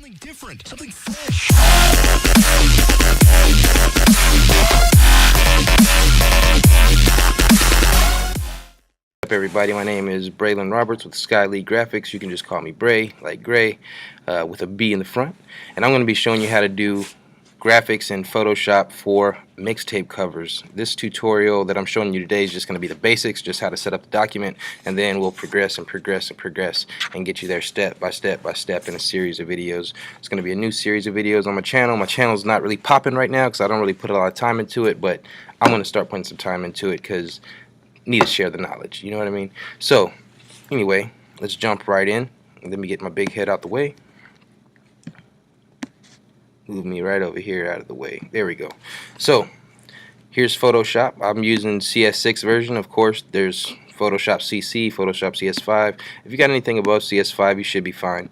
Something different, something fresh. What's up, everybody? My name is Braylon Roberts with Sky Lee Graphics. You can just call me Bray, like Gray, with a B in the front. And I'm going to be showing you how to do graphics in Photoshop for mixtape covers. This tutorial that I'm showing you today is just going to be the basics, just how to set up the document, and then we'll progress and progress and progress and get you there step by step by step in a series of videos. It's going to be a new series of videos on my channel. My channel's not really popping right now because I don't really put a lot of time into it, but I'm going to start putting some time into it because I need to share the knowledge, you know what I mean? So anyway, let's jump right in. Let me get my big head out the way. Move me right over here out of the way. There we go. So here's Photoshop. I'm using CS6 version. Of course, there's Photoshop CC, Photoshop CS5. If you got anything above CS5, you should be fine.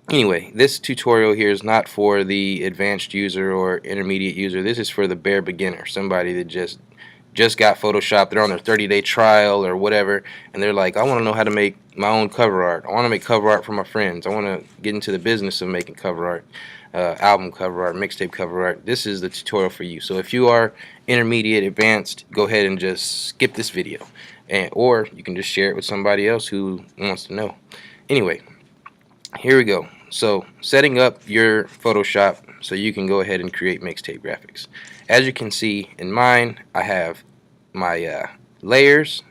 Anyway, this tutorial here is not for the advanced user or intermediate user. This is for the bare beginner, somebody that just got Photoshop, they're on their 30-day trial or whatever, and they're like, I want to know how to make my own cover art. I want to make cover art for my friends. I want to get into the business of making cover art, album cover art, mixtape cover art. This is the tutorial for you. So if you are intermediate, advanced, go ahead and just skip this video, or you can just share it with somebody else who wants to know. Anyway, here we go. So setting up your Photoshop so you can go ahead and create mixtape graphics. As you can see in mine, I have my layers,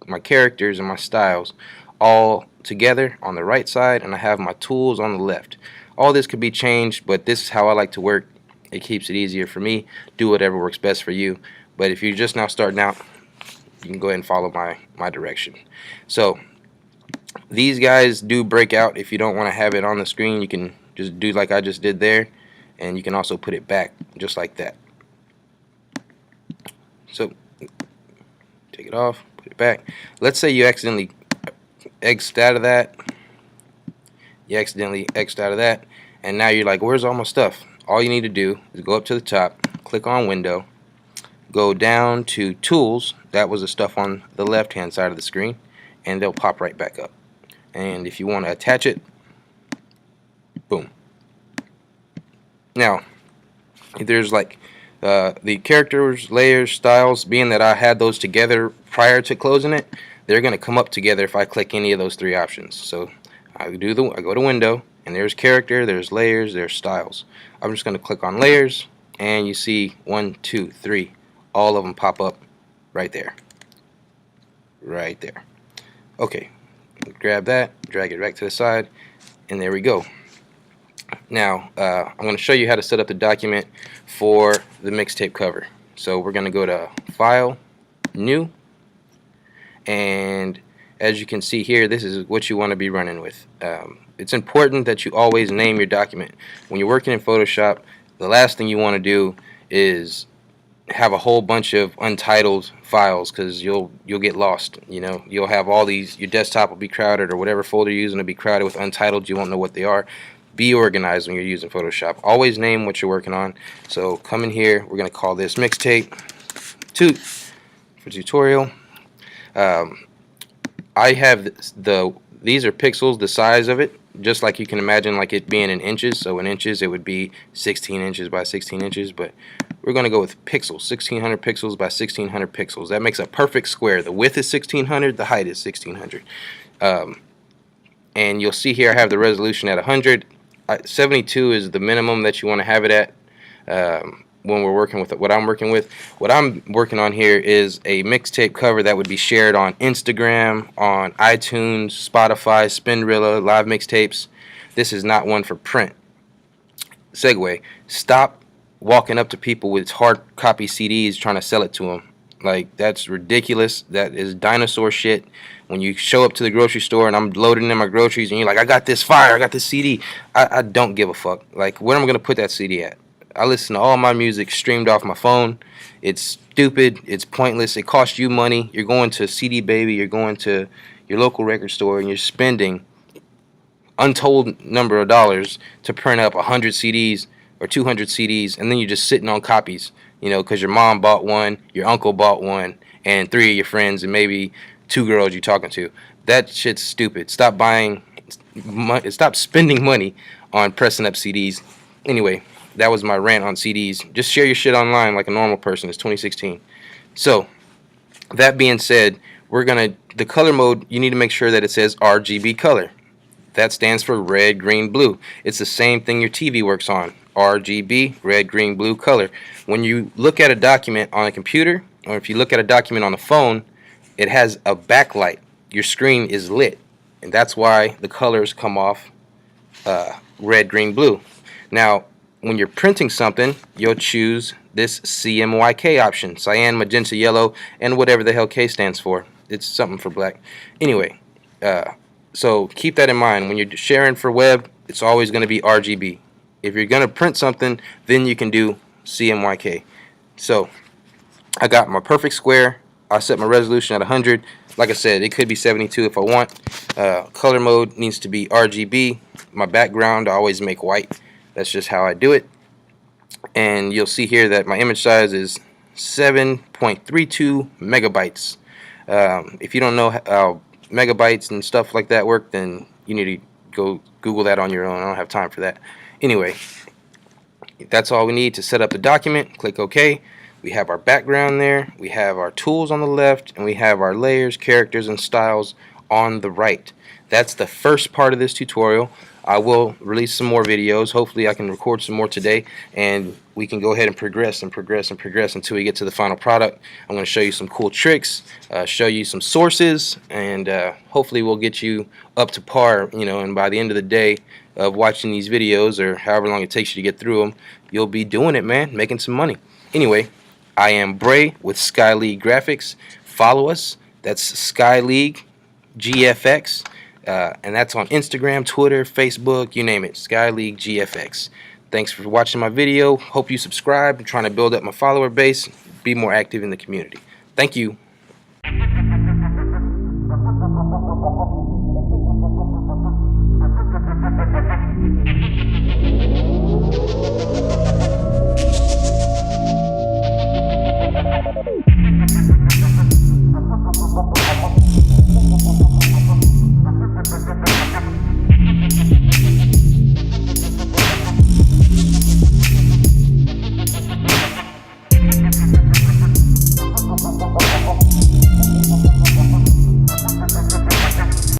my characters, and my styles all together on the right side, and I have my tools on the left. All this could be changed, but this is how I like to work. It keeps it easier for me. Do whatever works best for you. But if you're just now starting out, you can go ahead and follow my direction. So these guys do break out. If you don't want to have it on the screen, you can just do like I just did there, and you can also put it back just like that. So take it off, put it back. Let's say you accidentally X'd out of that. You accidentally X'd out of that, and now you're like, where's all my stuff? All you need to do is go up to the top, click on Window, go down to Tools. That was the stuff on the left hand side of the screen, and they'll pop right back up. And if you want to attach it, boom. Now, if there's like the characters, layers, styles, being that I had those together prior to closing it, they're going to come up together if I click any of those three options. So I go to Window, and there's character, there's layers, there's styles. I'm just going to click on layers, and you see 1, 2, 3, all of them pop up right there. Right there. Okay, grab that, drag it back to the side, and there we go. Now, I'm going to show you how to set up the document for the mixtape cover. So we're going to go to File, New, and as you can see here, this is what you want to be running with. It's important that you always name your document. When you're working in Photoshop, the last thing you want to do is have a whole bunch of untitled files, because you'll get lost. You know, you'll have all these, your desktop will be crowded, or whatever folder you're using will be crowded with untitled. You won't know what they are. Be organized when you're using Photoshop. Always name what you're working on. So come in here, we're going to call this mixtape 2 for tutorial. I have these are pixels, the size of it, just like you can imagine, like it being in inches. So in inches it would be 16 inches by 16 inches, but we're going to go with pixels, 1600 pixels by 1600 pixels. That makes a perfect square. The width is 1600, the height is 1600. And you'll see here I have the resolution at 100. 72 is the minimum that you want to have it at when we're working with it. What I'm working with, what I'm working on here is a mixtape cover that would be shared on Instagram, on iTunes, Spotify, Spinrilla, Live Mixtapes. This is not one for print. Segue. Stop walking up to people with hard copy CDs trying to sell it to them. Like, that's ridiculous. That is dinosaur shit. When you show up to the grocery store and I'm loading in my groceries and you're like, I got this fire, I got this CD. I don't give a fuck. Like, where am I going to put that CD at? I listen to all my music streamed off my phone. It's stupid. It's pointless. It costs you money. You're going to CD Baby. You're going to your local record store and you're spending untold number of dollars to print up 100 CDs or 200 CDs, and then you're just sitting on copies, you know, because your mom bought one, your uncle bought one, and 3 of your friends and maybe 2 girls you're talking to. That shit's stupid. Stop buying stop spending money on pressing up CDs. Anyway, that was my rant on CDs. Just share your shit online like a normal person. It's 2016. So that being said, the color mode, you need to make sure that it says RGB color. That stands for red, green, blue. It's the same thing your TV works on. RGB, red, green, blue color. When you look at a document on a computer, or if you look at a document on a phone, it has a backlight. Your screen is lit, and that's why the colors come off red, green, blue. Now, when you're printing something, you'll choose this CMYK option, cyan, magenta, yellow, and whatever the hell K stands for. It's something for black. Anyway, so keep that in mind. When you're sharing for web, it's always going to be RGB. If you're going to print something, then you can do CMYK. So I got my perfect square. I set my resolution at 100. Like I said, it could be 72 if I want. Color mode needs to be RGB. My background I always make white. That's just how I do it. And you'll see here that my image size is 7.32 megabytes. If you don't know how megabytes and stuff like that work, then you need to go Google that on your own. I don't have time for that. Anyway, that's all we need to set up the document. Click OK. We have our background there, we have our tools on the left, and we have our layers, characters, and styles on the right. That's the first part of this tutorial. I will release some more videos. Hopefully I can record some more today, and we can go ahead and progress and progress and progress until we get to the final product. I'm going to show you some cool tricks, show you some sources, and hopefully we'll get you up to par, and by the end of the day of watching these videos, or however long it takes you to get through them, you'll be doing it, man, making some money. Anyway, I am Bray with Sky League Graphics. Follow us. That's Sky League GFX. And that's on Instagram, Twitter, Facebook, you name it. Sky League GFX. Thanks for watching my video. Hope you subscribe. I'm trying to build up my follower base, be more active in the community. Thank you.